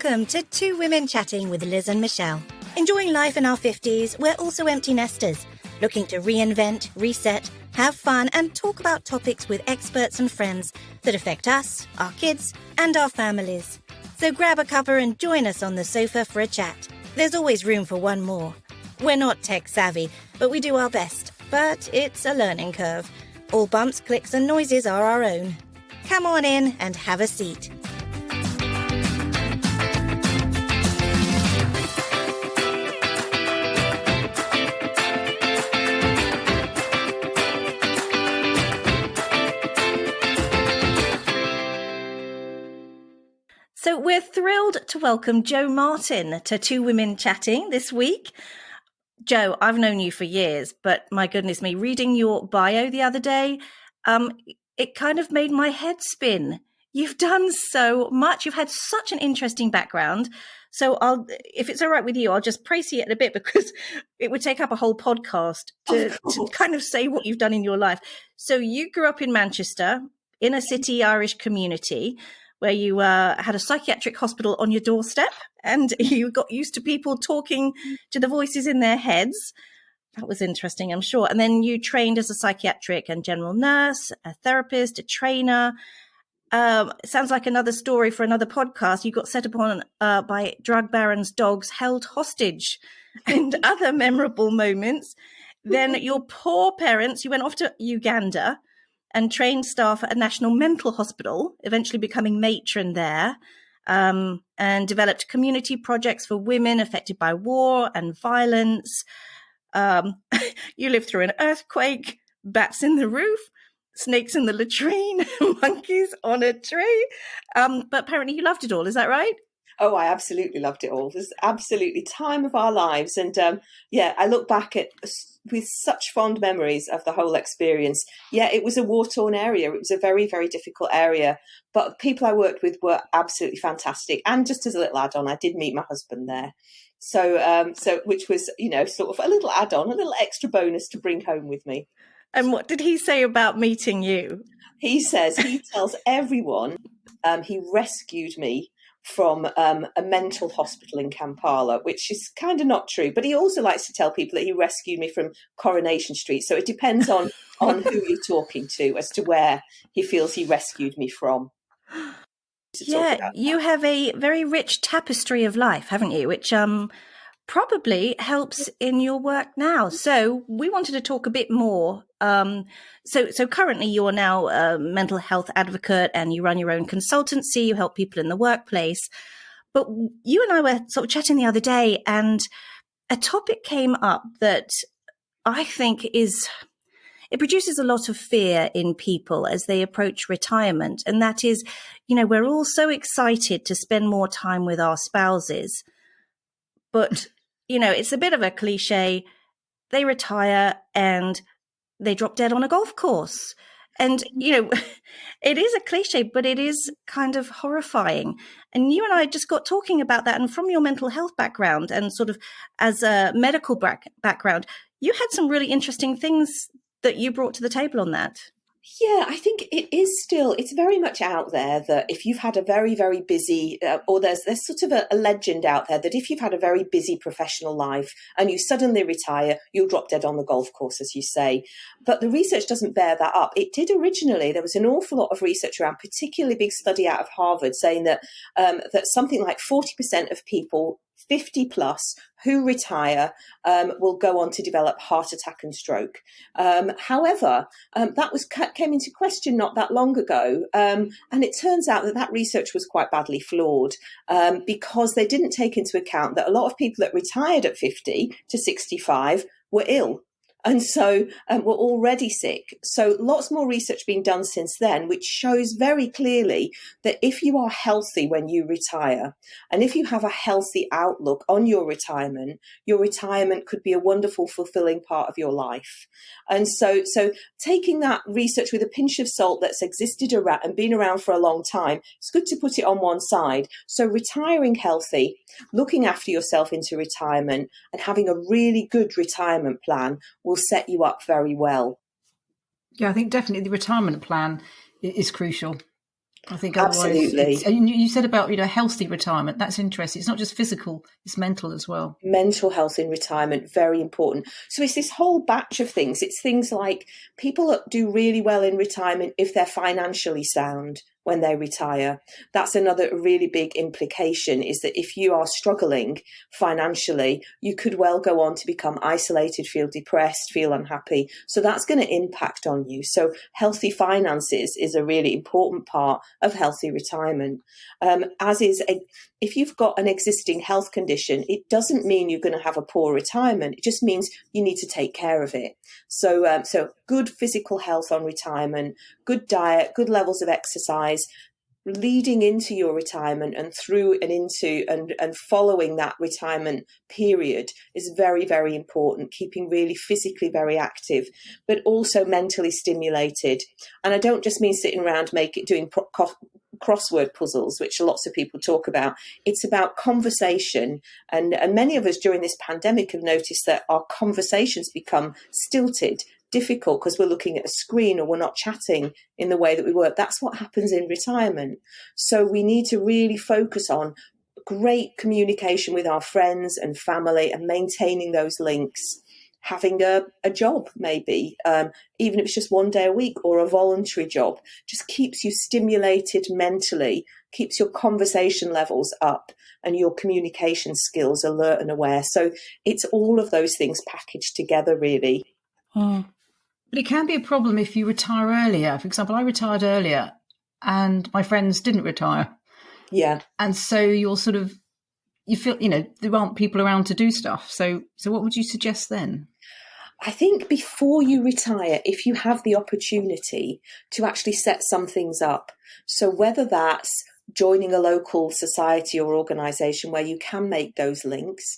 Welcome to Two Women Chatting with Liz and Michelle. Enjoying life in our 50s, we're also empty nesters, looking to reinvent, reset, have fun and talk about topics with experts and friends that affect us, our kids and our families. So grab a cuppa and join us on the sofa for a chat. There's always room for one more. We're not tech savvy, but we do our best. But it's a learning curve. All bumps, clicks and noises are our own. Come on in and have a seat. So we're thrilled to welcome Jo Martin to Two Women Chatting this week. Jo, I've known you for years, but my goodness me, reading your bio the other day, it kind of made my head spin. You've done so much. You've had such an interesting background. So if it's all right with you, I'll just précis it a bit because it would take up a whole podcast to kind of say what you've done in your life. So you grew up in Manchester, in a city Irish community, where you had a psychiatric hospital on your doorstep and you got used to people talking to the voices in their heads. That was interesting, I'm sure. And then you trained as a psychiatric and general nurse, a therapist, a trainer. It sounds like another story for another podcast. You got set upon by drug barons' dogs, held hostage, and other memorable moments. Then your poor parents, you went off to Uganda and trained staff at a national mental hospital, eventually becoming matron there, and developed community projects for women affected by war and violence. You lived through an earthquake, bats in the roof, snakes in the latrine, monkeys on a tree. But apparently you loved it all. Is that right? Oh, I absolutely loved it all. It was absolutely time of our lives. And I look back at with such fond memories of the whole experience. Yeah, it was a war-torn area. It was a very, very difficult area. But people I worked with were absolutely fantastic. And just as a little add-on, I did meet my husband there. So which was, sort of a little add-on, a little extra bonus to bring home with me. And what did he say about meeting you? He tells everyone he rescued me from a mental hospital in Kampala, which is kind of not true. But he also likes to tell people that he rescued me from Coronation Street. So it depends on who you're talking to as to where he feels he rescued me from. Yeah, you have a very rich tapestry of life, haven't you? Which probably helps in your work now. So we wanted to talk a bit more. So currently you're now a mental health advocate and you run your own consultancy. You help people in the workplace. But you and I were sort of chatting the other day and a topic came up that I think it produces a lot of fear in people as they approach retirement. And that is, we're all so excited to spend more time with our spouses. But, it's a bit of a cliche. They retire and they drop dead on a golf course. And, it is a cliche, but it is kind of horrifying. And you and I just got talking about that. And from your mental health background and sort of as a medical background, you had some really interesting things that you brought to the table on that. Yeah, I think it's very much out there that if you've had a very, very busy, or there's sort of a legend out there that if you've had a very busy professional life and you suddenly retire, you'll drop dead on the golf course, as you say. But the research doesn't bear that up. It did originally. There was an awful lot of research around, particularly big study out of Harvard, saying that something like 40% of people 50 plus who retire will go on to develop heart attack and stroke. However, that came into question not that long ago. And it turns out that research was quite badly flawed because they didn't take into account that a lot of people that retired at 50 to 65 were ill. And so we're already sick. So lots more research being done since then, which shows very clearly that if you are healthy when you retire, and if you have a healthy outlook on your retirement could be a wonderful, fulfilling part of your life. And so taking that research with a pinch of salt that's existed around and been around for a long time, it's good to put it on one side. So retiring healthy, looking after yourself into retirement, and having a really good retirement plan will set you up very well. Yeah, I think definitely the retirement plan is crucial. I think otherwise, Absolutely. and you said about, healthy retirement. That's interesting. It's not just physical; it's mental as well. Mental health in retirement, very important. So it's this whole batch of things. It's things like people that do really well in retirement if they're financially sound when they retire. That's another really big implication, is that if you are struggling financially, you could well go on to become isolated, feel depressed, feel unhappy. So that's going to impact on you. So healthy finances is a really important part of healthy retirement, if you've got an existing health condition, it doesn't mean you're going to have a poor retirement. It just means you need to take care of it. So good physical health on retirement, good diet, good levels of exercise, leading into your retirement and through and into and following that retirement period is very, very important. Keeping really physically very active, but also mentally stimulated. And I don't just mean sitting around doing crossword puzzles, which lots of people talk about. It's about conversation. And many of us during this pandemic have noticed that our conversations become stilted, difficult, because we're looking at a screen or we're not chatting in the way that we were. That's what happens in retirement. So we need to really focus on great communication with our friends and family and maintaining those links. Having a job, maybe, even if it's just one day a week, or a voluntary job, just keeps you stimulated mentally, keeps your conversation levels up and your communication skills alert and aware. So it's all of those things packaged together, really. But it can be a problem if you retire earlier. For example, I retired earlier and my friends didn't retire. Yeah. And so you feel, there aren't people around to do stuff. So what would you suggest then? I think before you retire, if you have the opportunity to actually set some things up, so whether that's joining a local society or organisation where you can make those links,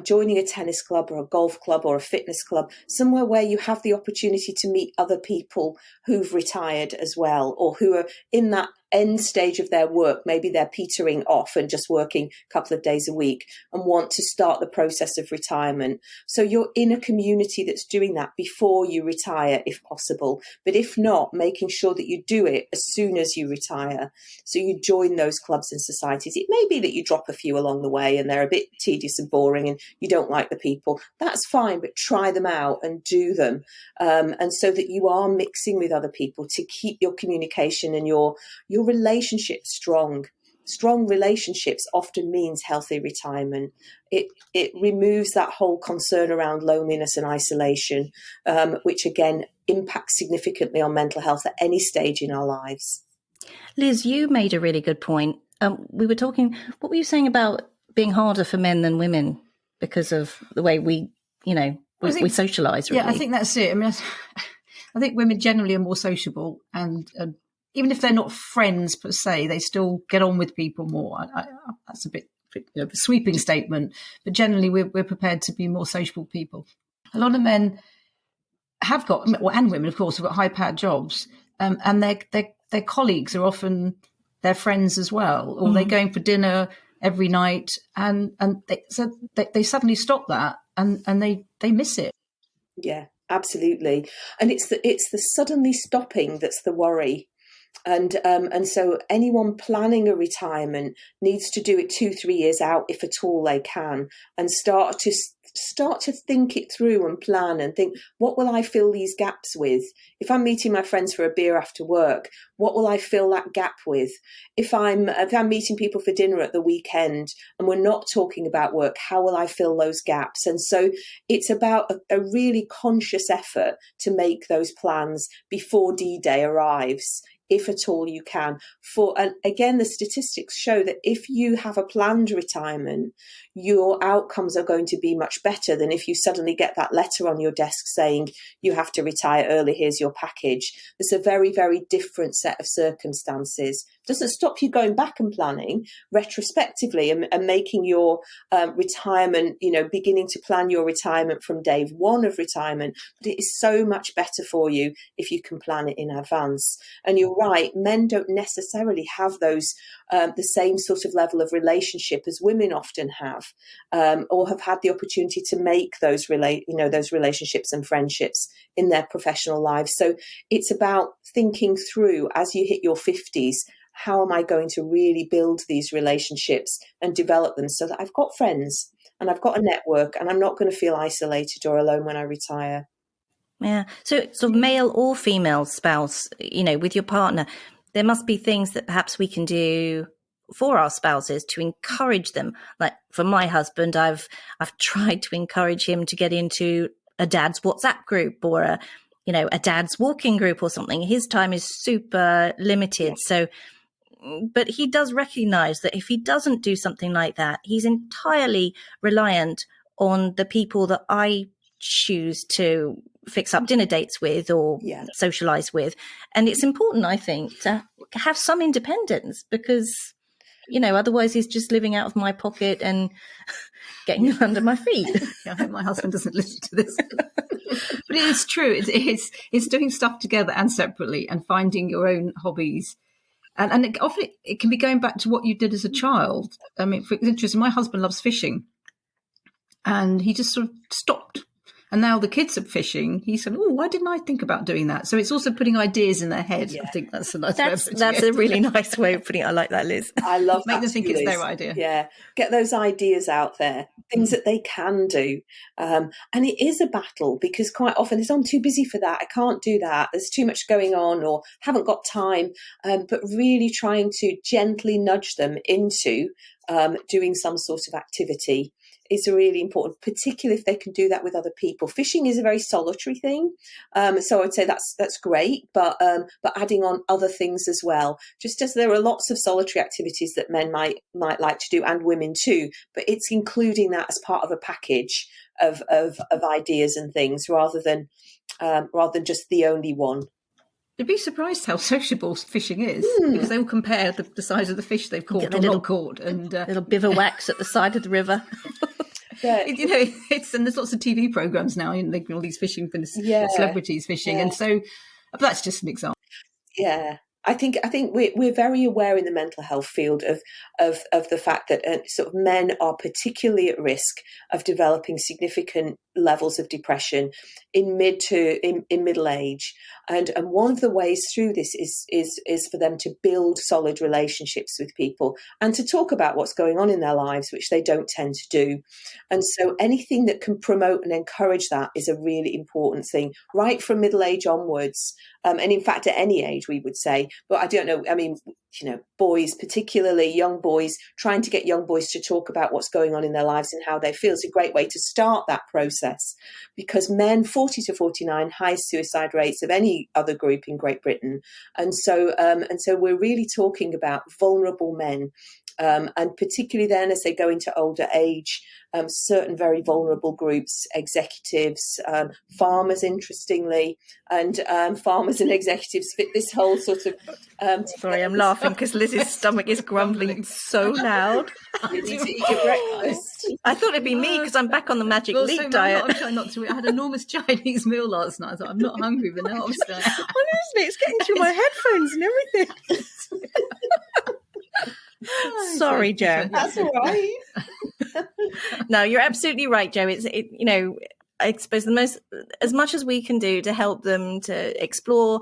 joining a tennis club or a golf club or a fitness club, somewhere where you have the opportunity to meet other people who've retired as well, or who are in that end stage of their work. Maybe they're petering off and just working a couple of days a week and want to start the process of retirement. So you're in a community that's doing that before you retire, if possible. But if not, making sure that you do it as soon as you retire. So you join those clubs and societies. It may be that you drop a few along the way and they're a bit tedious and boring and you don't like the people. That's fine, but try them out and do them. And so that you are mixing with other people to keep your communication and your relationships strong. Strong relationships often means healthy retirement. It removes that whole concern around loneliness and isolation, which again impacts significantly on mental health at any stage in our lives. Liz, you made a really good point. We were talking, what were you saying about being harder for men than women because of the way we socialise, really? Yeah, I think that's it. I mean, I think women generally are more sociable, and even if they're not friends per se, they still get on with people more. That's a bit of a sweeping statement, but generally we're prepared to be more sociable people. A lot of men have got, and women, of course, have got high-powered jobs, and their colleagues are often their friends as well, or they're going for dinner every night, and they suddenly stop that, and they miss it. Yeah, absolutely. And it's the suddenly stopping that's the worry. And so anyone planning a retirement needs to do it 2-3 years out, if at all they can, and start to think it through and plan and think, what will I fill these gaps with? If I'm meeting my friends for a beer after work, what will I fill that gap with? If I'm meeting people for dinner at the weekend and we're not talking about work, how will I fill those gaps? And so it's about a really conscious effort to make those plans before D-Day arrives, if at all you can. And again, the statistics show that if you have a planned retirement, your outcomes are going to be much better than if you suddenly get that letter on your desk saying you have to retire early, here's your package. It's a very, very different set of circumstances. Doesn't stop you going back and planning retrospectively and making your retirement, beginning to plan your retirement from day one of retirement. But it is so much better for you if you can plan it in advance. And you're right, men don't necessarily have those the same sort of level of relationship as women often have, or have had the opportunity to make those those relationships and friendships in their professional lives. So it's about thinking through, as you hit your 50s, how am I going to really build these relationships and develop them so that I've got friends and I've got a network and I'm not going to feel isolated or alone when I retire. Yeah. So male or female spouse, with your partner, there must be things that perhaps we can do for our spouses to encourage them. Like for my husband, I've tried to encourage him to get into a dad's WhatsApp group or a dad's walking group or something. His time is super limited. Yeah. So, but he does recognize that if he doesn't do something like that, he's entirely reliant on the people that I choose to fix up dinner dates with or socialize with. And it's important, I think, to have some independence because, otherwise he's just living out of my pocket and getting under my feet. I hope my husband doesn't listen to this. But it is true. It's doing stuff together and separately and finding your own hobbies. And often it can be going back to what you did as a child. I mean, for instance, my husband loves fishing and he just sort of stopped. And now the kids are fishing. He said, "Oh, why didn't I think about doing that?" So it's also putting ideas in their head. Yeah. I think that's a nice way of putting it. That's a really nice way of putting it. I like that, Liz. I love Make them think Liz. It's their idea. Yeah. Get those ideas out there, things that they can do. And it is a battle because quite often it's, I'm too busy for that. I can't do that. There's too much going on or haven't got time. But really trying to gently nudge them into doing some sort of activity is really important, particularly if they can do that with other people. Fishing is a very solitary thing, so I'd say that's great, but adding on other things as well. Just as there are lots of solitary activities that men might like to do, and women too, but it's including that as part of a package of ideas and things, rather than just the only one. You'd be surprised how sociable fishing is because they all compare the size of the fish they've caught or not caught, and little bivouacs at the side of the river. Yeah. And there's lots of TV programs now, all these fishing for celebrities fishing, and so but that's just an example. Yeah. I think we're very aware in the mental health field of the fact that sort of men are particularly at risk of developing significant levels of depression in middle age, and one of the ways through this is for them to build solid relationships with people and to talk about what's going on in their lives, which they don't tend to do. And so anything that can promote and encourage that is a really important thing, right from middle age onwards. And in fact, at any age, we would say, but I don't know. I mean, boys, particularly young boys, trying to get young boys to talk about what's going on in their lives and how they feel is a great way to start that process, because men 40 to 49, highest suicide rates of any other group in Great Britain. And so we're really talking about vulnerable men. And particularly then as they go into older age, certain very vulnerable groups, executives, farmers, interestingly, and farmers and executives fit this whole sort of... Sorry, I'm laughing because Liz's stomach is grumbling so loud. You need to eat your breakfast. I thought it'd be me because I'm back on the magic leap diet. I'm trying not to. I had an enormous Chinese meal last night. I thought, I'm not hungry, but now I'm starving. Honestly, it's getting through my headphones and everything. Sorry, Jo. That's all right. No, you're absolutely right, Jo. I suppose as much as we can do to help them to explore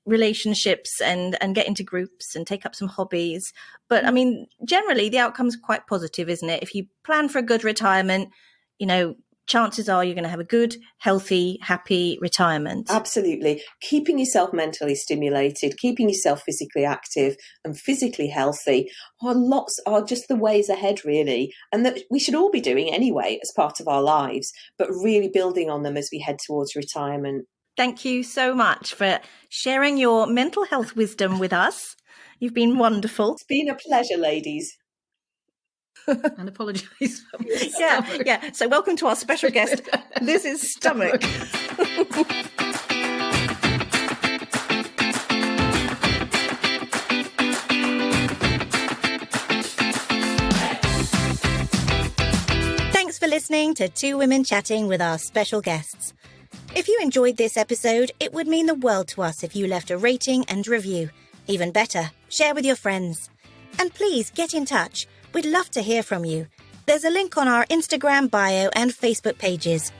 relationships and get into groups and take up some hobbies. But I mean, generally the outcome's quite positive, isn't it? If you plan for a good retirement, chances are you're going to have a good, healthy, happy retirement. Absolutely. Keeping yourself mentally stimulated, keeping yourself physically active and physically healthy are just the ways ahead, really. And that we should all be doing anyway as part of our lives, but really building on them as we head towards retirement. Thank you so much for sharing your mental health wisdom with us. You've been wonderful. It's been a pleasure, ladies. And apologise for my stomach. Yeah. So welcome to our special guest, Liz's stomach. Thanks for listening to Two Women Chatting with our special guests. If you enjoyed this episode, it would mean the world to us if you left a rating and review. Even better, share with your friends. And please get in touch. We'd love to hear from you. There's a link on our Instagram bio and Facebook pages.